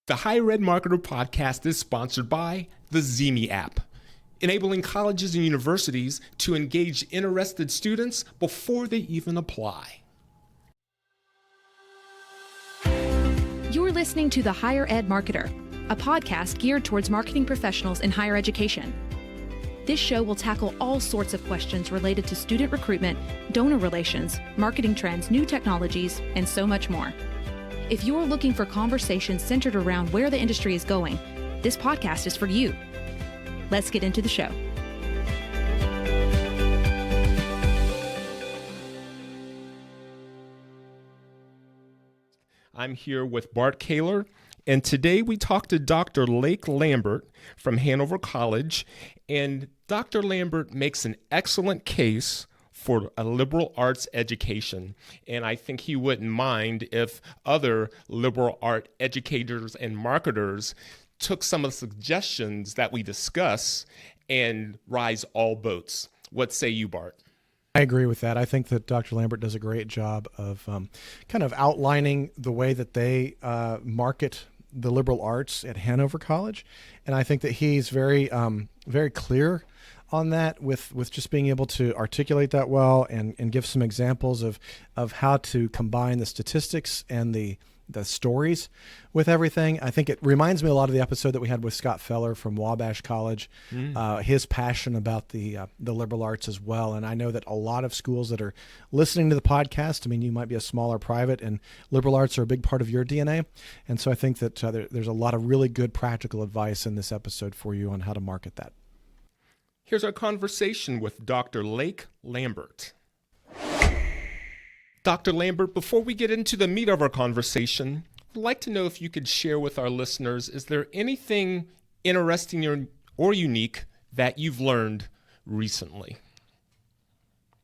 The Higher Ed Marketer podcast is sponsored by the Zemi app, enabling colleges and universities to engage interested students before they even apply. You're listening to The Higher Ed Marketer, a podcast geared towards marketing professionals in higher education. This show will tackle all sorts of questions related to student recruitment, donor relations, marketing trends, new technologies, and so much more. If you're looking for conversations centered around where the industry is going, this podcast is for you. Let's get into the show. I'm here with Bart Kaler, and today we talked to Dr. Lambert from Hanover College, and Dr. Lambert makes an excellent case for a liberal arts education, and I think he wouldn't mind if other liberal art educators and marketers took some of the suggestions that we discuss and rise all boats. What say you, Bart? I agree with that. I think that Dr. Lambert does a great job of kind of outlining the way that they market the liberal arts at Hanover College, and I think that he's very clear on that with just being able to articulate that well and give some examples of how to combine the statistics and the stories with everything. I think it reminds me a lot of the episode that we had with Scott Feller from Wabash College, his passion about the liberal arts as well. And I know that a lot of schools that are listening to the podcast, I mean, you might be a smaller private, and liberal arts are a big part of your DNA. And so I think that there's a lot of really good practical advice in this episode for you on how to market that. Here's our conversation with Dr. Lambert. Dr. Lambert, before we get into the meat of our conversation, I'd like to know if you could share with our listeners, is there anything interesting or unique that you've learned recently?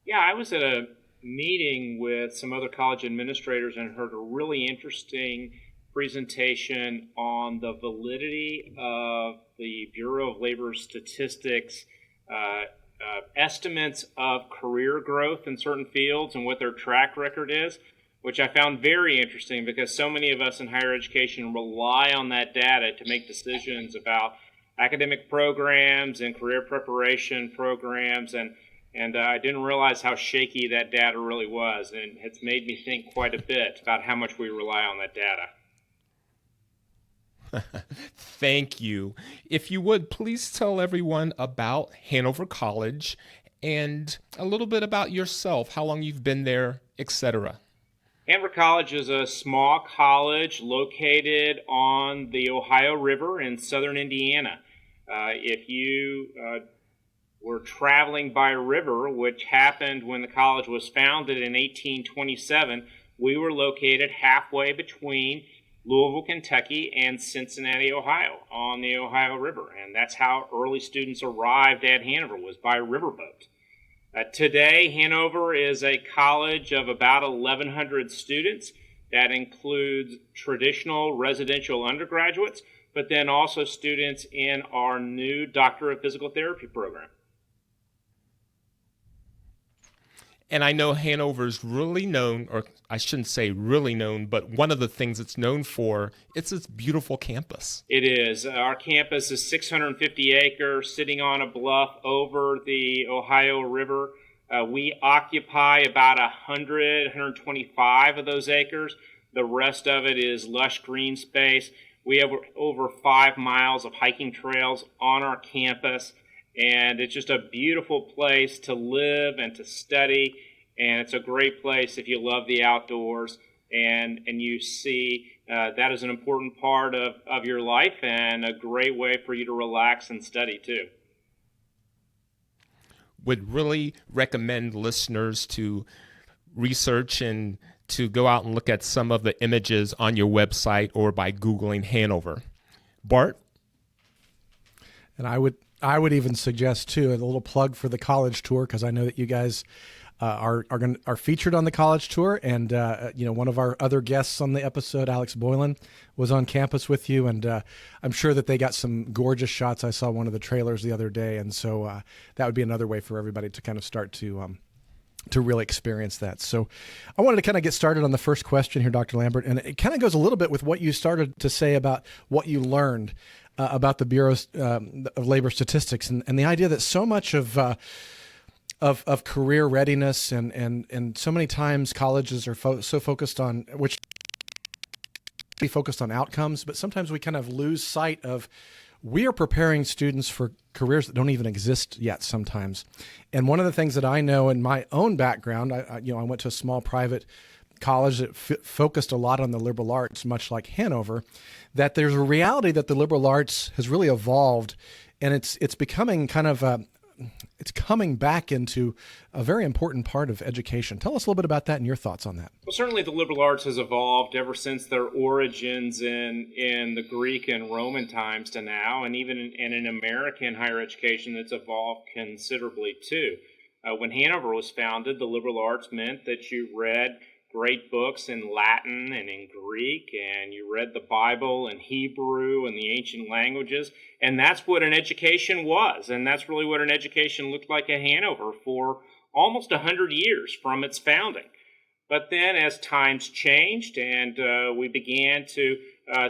Yeah, I was at a meeting with some other college administrators and heard a really interesting presentation on the validity of the Bureau of Labor Statistics estimates of career growth in certain fields and what their track record is, which I found very interesting because so many of us in higher education rely on that data to make decisions about academic programs and career preparation programs, and I didn't realize how shaky that data really was, and it's made me think quite a bit about how much we rely on that data. Thank you. If you would, please tell everyone about Hanover College and a little bit about yourself, how long you've been there, etc. Hanover College is a small college located on the Ohio River in southern Indiana. If you were traveling by river, which happened when the college was founded in 1827, we were located halfway between Louisville, Kentucky, and Cincinnati, Ohio, on the Ohio River. And that's how early students arrived at Hanover, was by riverboat. Today, Hanover is a college of about 1,100 students. That includes traditional residential undergraduates, but then also students in our new Doctor of Physical Therapy program. And I know Hanover's really known, or I shouldn't say really known, but one of the things it's known for, it's its beautiful campus. It is. Our campus is 650 acres, sitting on a bluff over the Ohio River. We occupy about 125 of those acres. The rest of it is lush green space. We have over 5 miles of hiking trails on our campus. And it's just a beautiful place to live and to study, and it's a great place if you love the outdoors, and you see that is an important part of your life and a great way for you to relax and study too. Would really recommend listeners to research and to go out and look at some of the images on your website or by Googling Hanover. Bart? And I would even suggest too a little plug for the college tour, because I know that you guys are featured on the college tour, and one of our other guests on the episode, Alex Boylan, was on campus with you, and I'm sure that they got some gorgeous shots. I saw one of the trailers the other day, and so that would be another way for everybody to kind of start to to really experience that. So I wanted to kind of get started on the first question here, Dr. Lambert, and it kind of goes a little bit with what you started to say about what you learned about the Bureau of Labor Statistics and the idea that so much of career readiness and so many times colleges are so focused on which be focused on outcomes, but sometimes we kind of lose sight of we are preparing students for careers that don't even exist yet sometimes. And one of the things that I know in my own background, I went to a small private college that focused a lot on the liberal arts, much like Hanover, that there's a reality that the liberal arts has really evolved, and it's becoming kind of it's coming back into a very important part of education. Tell us a little bit about that and your thoughts on that. Well, certainly the liberal arts has evolved ever since their origins in the Greek and Roman times to now, and even in American higher education that's evolved considerably too. When Hanover was founded, the liberal arts meant that you read great books in Latin and in Greek, and you read the Bible in Hebrew and the ancient languages, and that's what an education was, and that's really what an education looked like at Hanover for almost 100 years from its founding. But then as times changed and we began to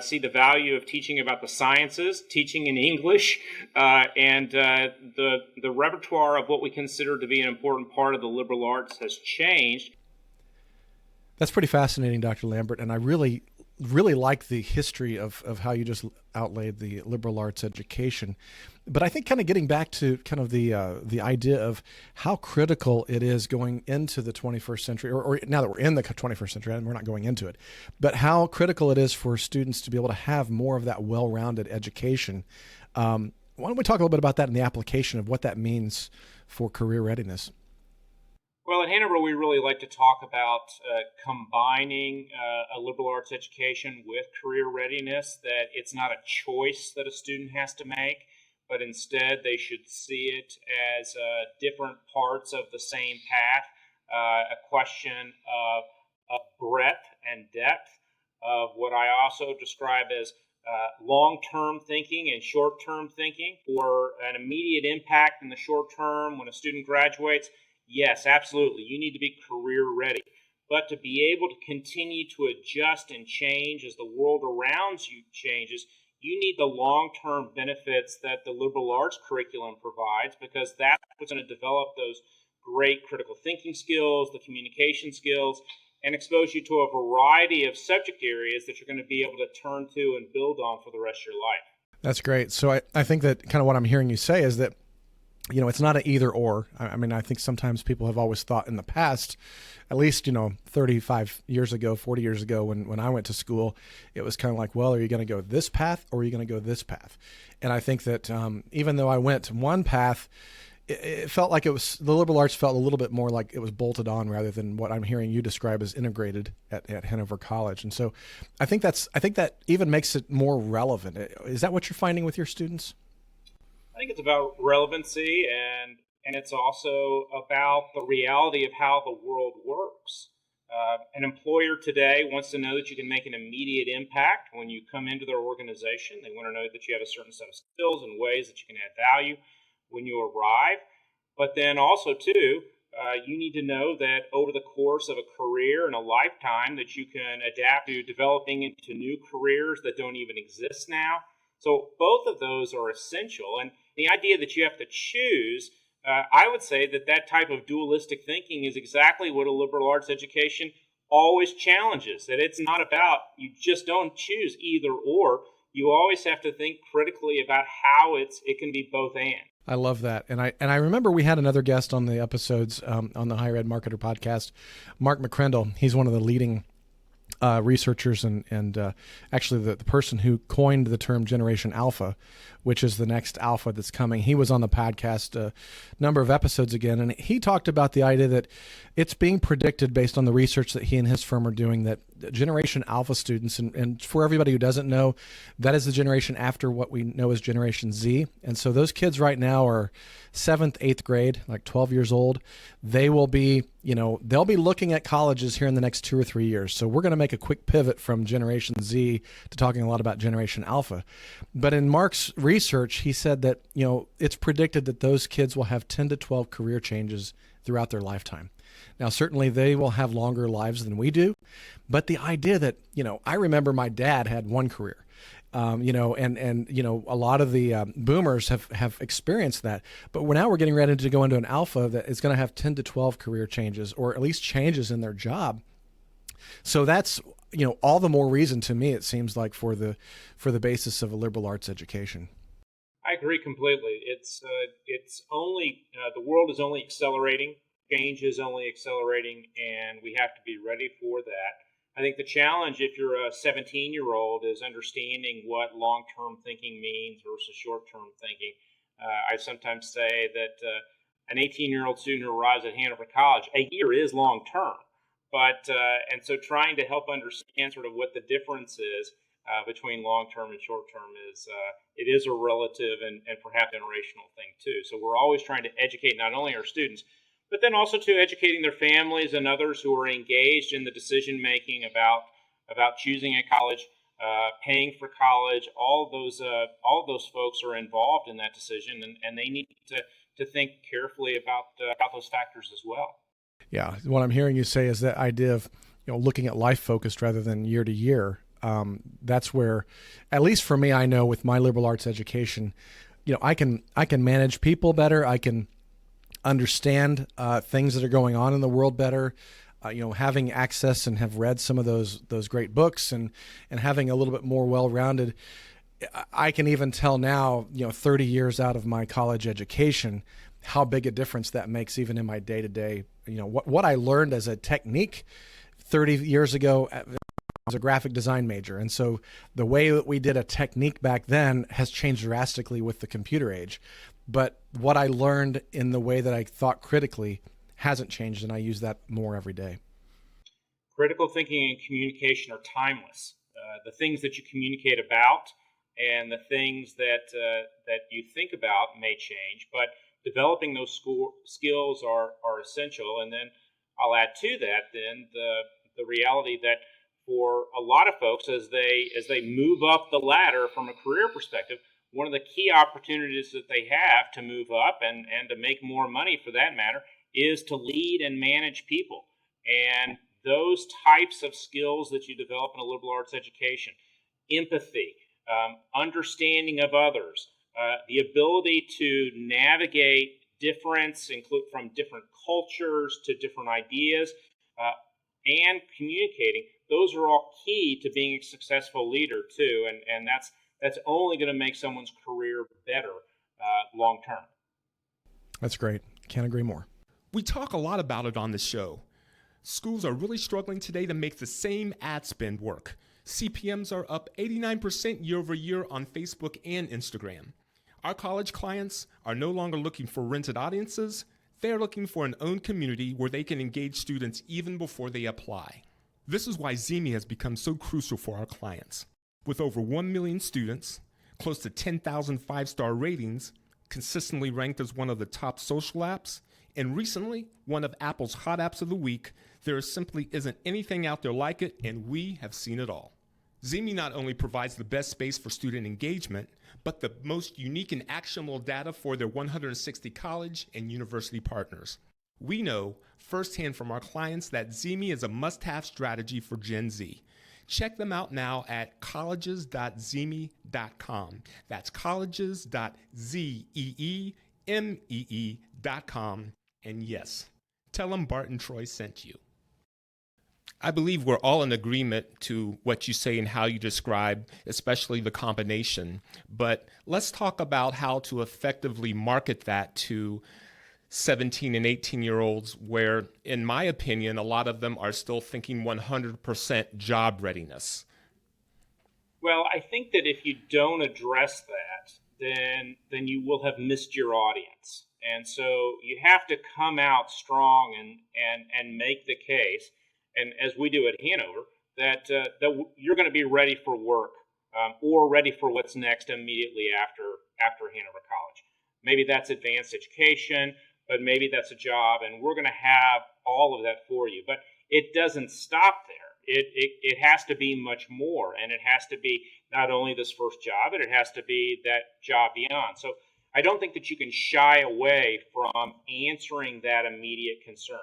see the value of teaching about the sciences, teaching in English, and the repertoire of what we consider to be an important part of the liberal arts has changed. That's pretty fascinating, Dr. Lambert, and I really like the history of how you just outlaid the liberal arts education. But I think kind of getting back to kind of the idea of how critical it is going into the 21st century, or now that we're in the 21st century, and we're not going into it, but how critical it is for students to be able to have more of that well-rounded education. Why don't we talk a little bit about that and the application of what that means for career readiness? Well, at Hanover, we really like to talk about combining a liberal arts education with career readiness, that it's not a choice that a student has to make, but instead they should see it as different parts of the same path, a question of breadth and depth of what I also describe as long-term thinking and short-term thinking. For an immediate impact in the short term when a student graduates, yes, absolutely. You need to be career ready. But to be able to continue to adjust and change as the world around you changes, you need the long-term benefits that the liberal arts curriculum provides, because that's what's going to develop those great critical thinking skills, the communication skills, and expose you to a variety of subject areas that you're going to be able to turn to and build on for the rest of your life. That's great. So I think that kind of what I'm hearing you say is that it's not an either or. I mean, I think sometimes people have always thought in the past, at least, 35 years ago, 40 years ago, when I went to school, it was kind of like, well, are you going to go this path or are you going to go this path? And I think that even though I went one path, it felt like the liberal arts felt a little bit more like it was bolted on rather than what I'm hearing you describe as integrated at Hanover College. And so I think that even makes it more relevant. Is that what you're finding with your students? I think it's about relevancy, and it's also about the reality of how the world works. An employer today wants to know that you can make an immediate impact when you come into their organization. They want to know that you have a certain set of skills and ways that you can add value when you arrive. But then also, too, you need to know that over the course of a career and a lifetime that you can adapt to developing into new careers that don't even exist now. So both of those are essential. And the idea that you have to choose, I would say that type of dualistic thinking is exactly what a liberal arts education always challenges. That it's not about, you just don't choose either or. You always have to think critically about how it can be both and. I love that. And I remember we had another guest on the episodes on the Higher Ed Marketer podcast, Mark McCrindle. He's one of the leading researchers and actually the person who coined the term Generation Alpha, which is the next alpha that's coming. He was on the podcast a number of episodes again, and he talked about the idea that it's being predicted based on the research that he and his firm are doing that Generation Alpha students, and for everybody who doesn't know, that is the generation after what we know as Generation Z. And so those kids right now are 7th, 8th grade, like 12 years old. They will be, they'll be looking at colleges here in the next 2 or 3 years. So we're going to make a quick pivot from Generation Z to talking a lot about Generation Alpha. But in Mark's research, he said that, it's predicted that those kids will have 10 to 12 career changes throughout their lifetime. Now, certainly they will have longer lives than we do, but the idea that, I remember my dad had one career. A lot of the boomers have experienced that. But we're getting ready to go into an alpha that is going to have 10 to 12 career changes, or at least changes in their job. So that's, all the more reason to me, it seems like, for the basis of a liberal arts education. I agree completely. It's only the world is only accelerating, change is only accelerating, and we have to be ready for that. I think the challenge, if you're a 17-year-old, is understanding what long-term thinking means versus short-term thinking. I sometimes say that an 18-year-old student who arrives at Hanover College, a year is long-term, and so trying to help understand sort of what the difference is between long-term and short-term it is a relative and perhaps generational thing too. So we're always trying to educate not only our students, but then also to educating their families and others who are engaged in the decision-making about choosing a college, paying for college. All those folks are involved in that decision, and they need to think carefully about those factors as well. Yeah, what I'm hearing you say is that idea of looking at life focused rather than year to year. That's where, at least for me, I know with my liberal arts education, I can manage people better. I can understand things that are going on in the world better. Having access and have read some of those great books and having a little bit more well-rounded. I can even tell now, 30 years out of my college education, how big a difference that makes even in my day-to-day. What I learned as a technique 30 years ago. I was a graphic design major, and so the way that we did a technique back then has changed drastically with the computer age. But what I learned in the way that I thought critically hasn't changed, and I use that more every day. Critical thinking and communication are timeless. The things that you communicate about and the things that you think about may change, but developing those skills are essential. And then I'll add to that then the reality that for a lot of folks, as they move up the ladder from a career perspective, one of the key opportunities that they have to move up and to make more money for that matter is to lead and manage people. And those types of skills that you develop in a liberal arts education, empathy, understanding of others, the ability to navigate difference, include from different cultures to different ideas, and communicating, those are all key to being a successful leader too. And that's only going to make someone's career better long term. That's great. Can't agree more. We talk a lot about it on the show. Schools are really struggling today to make the same ad spend work. CPMs are up 89% year over year on Facebook and Instagram. Our college clients are no longer looking for rented audiences. They're looking for an owned community where they can engage students even before they apply. This is why Zemi has become so crucial for our clients. With over 1 million students, close to 10,000 five-star ratings, consistently ranked as one of the top social apps, and recently one of Apple's hot apps of the week, there simply isn't anything out there like it, and we have seen it all. Zemi not only provides the best space for student engagement, but the most unique and actionable data for their 160 college and university partners. We know firsthand from our clients that Zemi is a must-have strategy for Gen Z. Check them out now at colleges.zemi.com. That's colleges.zeemee.com. And yes, tell them Bart and Troy sent you. I believe we're all in agreement to what you say and how you describe, especially the combination. But let's talk about how to effectively market that to 17 and 18-year-olds where, in my opinion, a lot of them are still thinking 100% job readiness. Well, I think that if you don't address that, then you will have missed your audience. And so you have to come out strong and make the case, and as we do at Hanover, that you're going to be ready for work or ready for what's next immediately after Hanover College. Maybe that's advanced education, but maybe that's a job, and we're going to have all of that for you. But it doesn't stop there. It has to be much more, and it has to be not only this first job, but it has to be that job beyond. So I don't think that you can shy away from answering that immediate concern.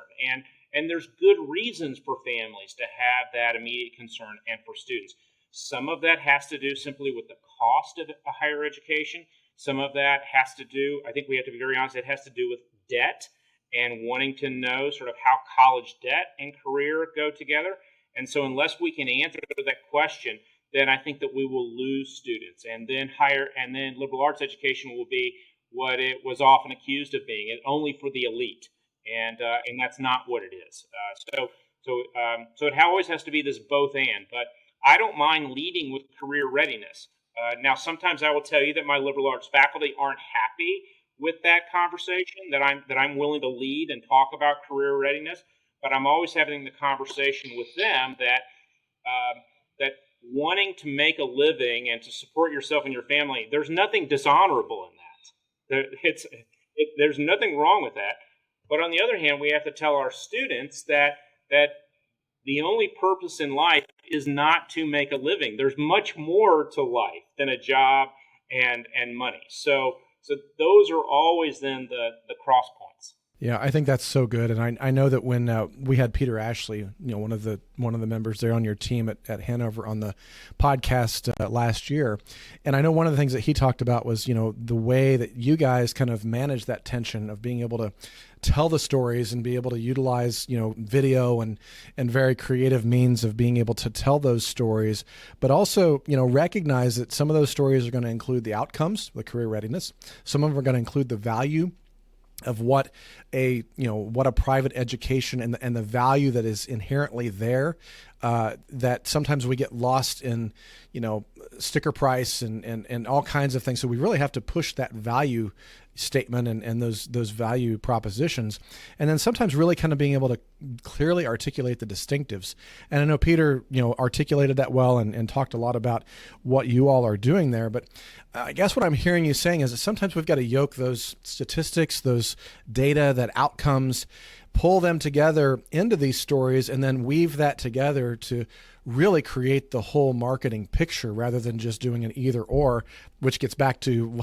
And there's good reasons for families to have that immediate concern and for students. Some of that has to do simply with the cost of a higher education. Some of that has to do, I think we have to be very honest, it has to do with debt and wanting to know sort of how college debt and career go together. And so unless we can answer that question, then I think that we will lose students. And then liberal arts education will be what it was often accused of being, only for the elite. And that's not what it is. So it always has to be this both and. But I don't mind leading with career readiness. Now, sometimes I will tell you that my liberal arts faculty aren't happy with that conversation, that I'm willing to lead and talk about career readiness, but I'm always having the conversation with them that wanting to make a living and to support yourself and your family, there's nothing dishonorable in that. There's nothing wrong with that. But on the other hand, we have to tell our students that the only purpose in life is not to make a living. There's much more to life than a job and money. So those are always then the cross points. Yeah, I think that's so good, and I know that when we had Peter Ashley, one of the members there on your team at Hanover on the podcast last year, and I know one of the things that he talked about was the way that you guys kind of manage that tension of being able to tell the stories and be able to utilize video and very creative means of being able to tell those stories, but also recognize that some of those stories are going to include the outcomes, the career readiness. Some of them are going to include the value of what a private education and the value that is inherently there, that sometimes we get lost in sticker price and all kinds of things. So we really have to push that value statement and those value propositions, and then sometimes really kind of being able to clearly articulate the distinctives. And I know Peter articulated that well and talked a lot about what you all are doing there, but I guess what I'm hearing you saying is that sometimes we've got to yoke those statistics, those data, that outcomes, pull them together into these stories, and then weave that together to really create the whole marketing picture rather than just doing an either or, which gets back to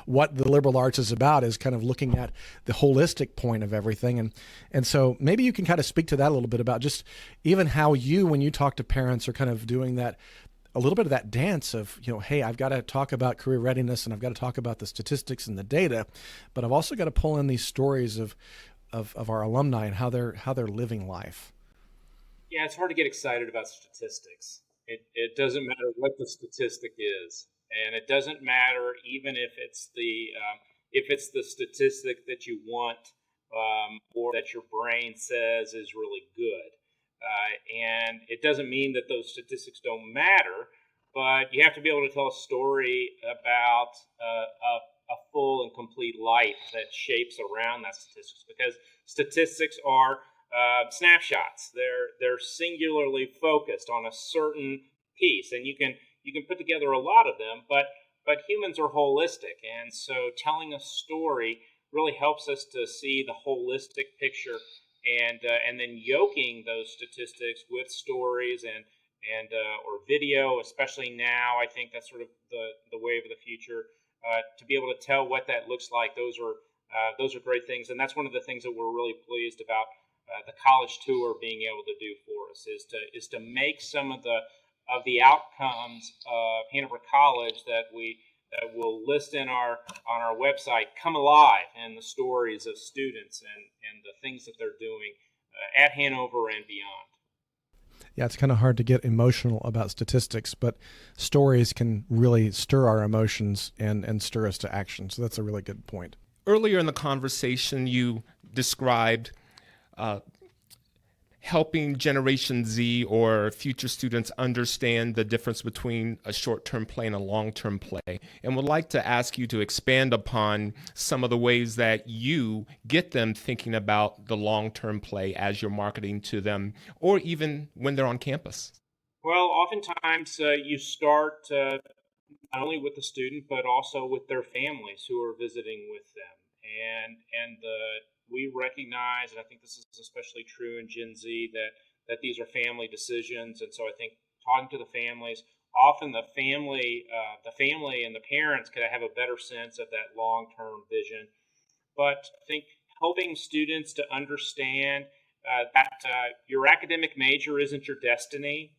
what the liberal arts is about, is kind of looking at the holistic point of everything. And so maybe you can kind of speak to that a little bit about just even how you, when you talk to parents, are kind of doing that, a little bit of that dance of, hey, I've got to talk about career readiness and I've got to talk about the statistics and the data, but I've also got to pull in these stories of our alumni and how they're living life. Yeah, it's hard to get excited about statistics. It doesn't matter what the statistic is, and it doesn't matter even if it's the statistic that you want or that your brain says is really good. And it doesn't mean that those statistics don't matter, but you have to be able to tell a story about a full and complete life that shapes around that statistics, because statistics are snapshots. They're singularly focused on a certain piece, and you can put together a lot of them, but humans are holistic, and so telling a story really helps us to see the holistic picture, and then yoking those statistics with stories and or video, especially now. I think that's sort of the wave of the future. To be able to tell what that looks like, those are great things, and that's one of the things that we're really pleased about the college tour being able to do for us, is to make some of the outcomes of Hanover College that we'll list on our website come alive, and the stories of students and the things that they're doing at Hanover and beyond. Yeah, it's kind of hard to get emotional about statistics, but stories can really stir our emotions and stir us to action. So that's a really good point. Earlier in the conversation, you described helping Generation Z or future students understand the difference between a short-term play and a long-term play, and would like to ask you to expand upon some of the ways that you get them thinking about the long-term play as you're marketing to them, or even when they're on campus. Well, oftentimes you start not only with the student, but also with their families who are visiting with them, and we recognize, and I think this is especially true in Gen Z, that these are family decisions. And so I think talking to the families, often the family and the parents could have a better sense of that long-term vision. But I think helping students to understand that your academic major isn't your destiny.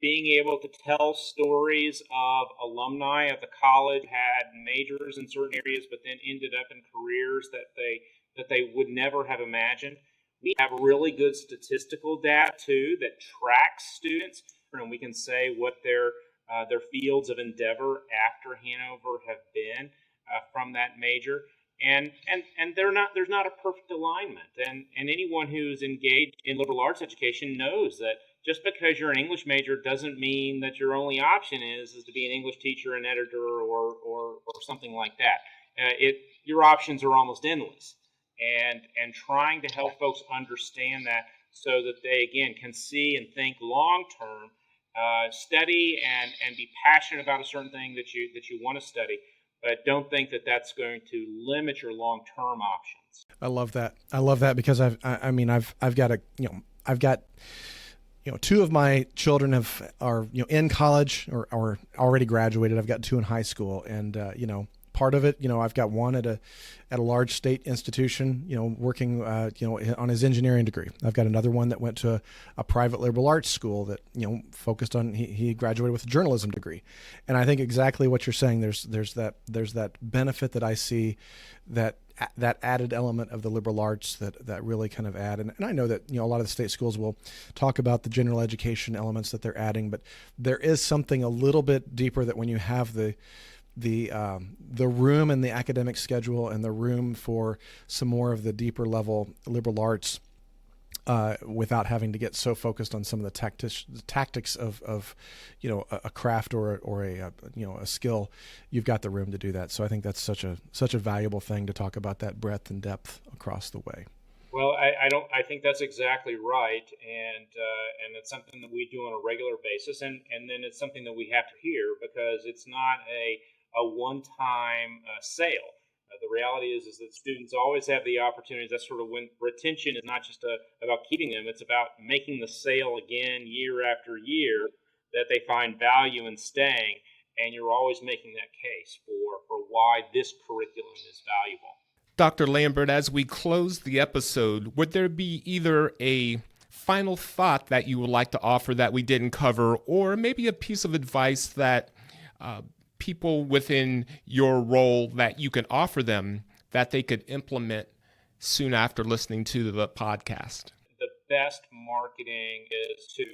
Being able to tell stories of alumni of the college had majors in certain areas, but then ended up in careers that they would never have imagined. We have really good statistical data too that tracks students, and we can say what their fields of endeavor after Hanover have been from that major. And there's not a perfect alignment. And anyone who's engaged in liberal arts education knows that just because you're an English major doesn't mean that your only option is to be an English teacher, an editor, or something like that. Your options are almost endless. And trying to help folks understand that so that they, again, can see and think long term, study and be passionate about a certain thing that you want to study, but don't think that that's going to limit your long-term options. I love that because I've got two of my children are in college or already graduated. I've got two in high school, and part of it, I've got one at a large state institution, working, on his engineering degree. I've got another one that went to a private liberal arts school that, focused on, he graduated with a journalism degree. And I think exactly what you're saying, there's that benefit that I see, that added element of the liberal arts that really kind of add. And I know that, a lot of the state schools will talk about the general education elements that they're adding, but there is something a little bit deeper that when you have the room in the academic schedule and the room for some more of the deeper level liberal arts, without having to get so focused on some of the tactics of a craft or a skill, you've got the room to do that. So I think that's such a valuable thing to talk about, that breadth and depth across the way. Well, I think that's exactly right, and it's something that we do on a regular basis, and then it's something that we have to hear, because it's not a one-time sale. The reality is that students always have the opportunities. That's sort of when retention is not just about keeping them, it's about making the sale again year after year, that they find value in staying, and you're always making that case for why this curriculum is valuable. Dr. Lambert, as we close the episode, would there be either a final thought that you would like to offer that we didn't cover, or maybe a piece of advice that people within your role that you can offer them that they could implement soon after listening to the podcast? The best marketing is to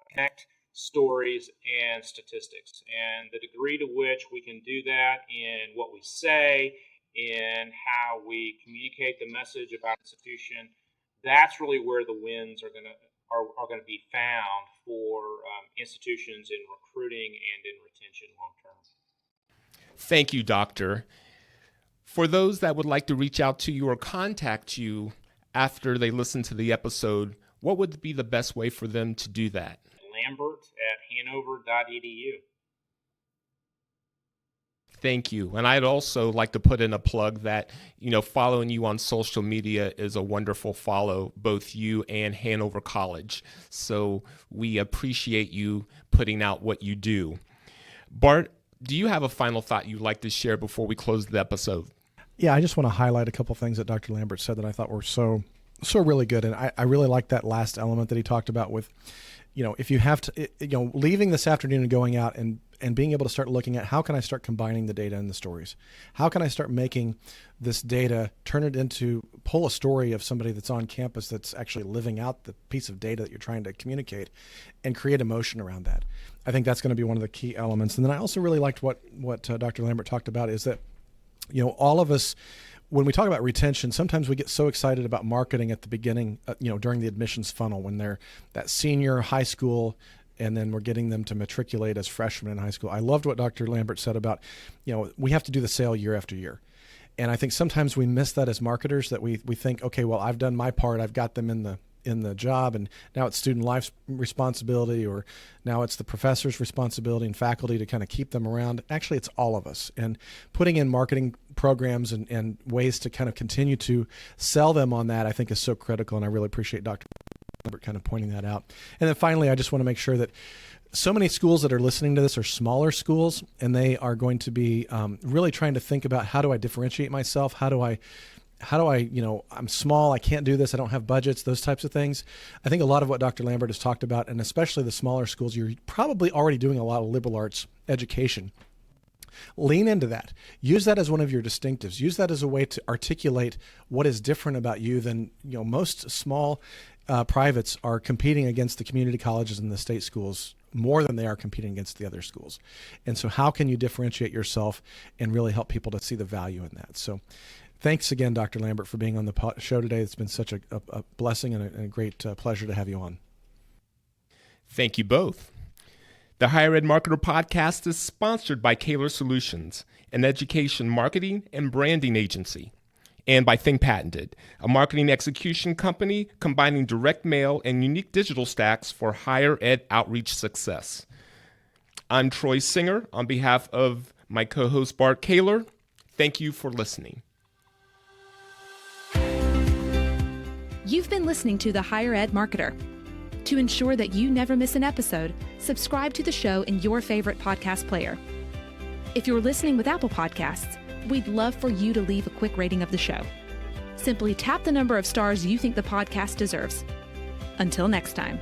connect stories and statistics, and the degree to which we can do that in what we say, in how we communicate the message about institution, that's really where the wins are going to be found for institutions in recruiting and in retention long term. Thank you, Doctor. For those that would like to reach out to you or contact you after they listen to the episode, what would be the best way for them to do that? Lambert@hanover.edu. Thank you. And I'd also like to put in a plug that, following you on social media is a wonderful follow, both you and Hanover College. So we appreciate you putting out what you do. Bart, do you have a final thought you'd like to share before we close the episode? Yeah, I just want to highlight a couple things that Dr. Lambert said that I thought were so really good. And I really like that last element that he talked about with, if you have to, leaving this afternoon and going out and being able to start looking at how can I start combining the data and the stories? How can I start making this data, pull a story of somebody that's on campus that's actually living out the piece of data that you're trying to communicate, and create emotion around that? I think that's going to be one of the key elements. And then I also really liked what Dr. Lambert talked about, is that, all of us, when we talk about retention, sometimes we get so excited about marketing at the beginning, during the admissions funnel, when they're that senior high school, and then we're getting them to matriculate as freshmen in high school. I loved what Dr. Lambert said about, we have to do the sale year after year. And I think sometimes we miss that as marketers, that we think, okay, well, I've done my part. I've got them in the job, and now it's student life's responsibility, or now it's the professor's responsibility and faculty to kind of keep them around. Actually, it's all of us. And putting in marketing programs and ways to kind of continue to sell them on that, I think, is so critical. And I really appreciate Dr. Lambert kind of pointing that out. And then finally, I just want to make sure that so many schools that are listening to this are smaller schools, and they are going to be really trying to think about, how do I differentiate myself? How do I how do I, I'm small, I can't do this, I don't have budgets, those types of things. I think a lot of what Dr. Lambert has talked about, and especially the smaller schools, you're probably already doing a lot of liberal arts education. Lean into that. Use that as one of your distinctives. Use that as a way to articulate what is different about you than, most small privates are competing against the community colleges and the state schools more than they are competing against the other schools. And so how can you differentiate yourself and really help people to see the value in that? So thanks again, Dr. Lambert, for being on the show today. It's been such a blessing and a great pleasure to have you on. Thank you both. The Higher Ed Marketer podcast is sponsored by Kaler Solutions, an education marketing and branding agency, and by Think Patented, a marketing execution company combining direct mail and unique digital stacks for higher ed outreach success. I'm Troy Singer on behalf of my co-host Bart Kaler. Thank you for listening. You've been listening to The Higher Ed Marketer. To ensure that you never miss an episode, subscribe to the show in your favorite podcast player. If you're listening with Apple Podcasts, we'd love for you to leave a quick rating of the show. Simply tap the number of stars you think the podcast deserves. Until next time.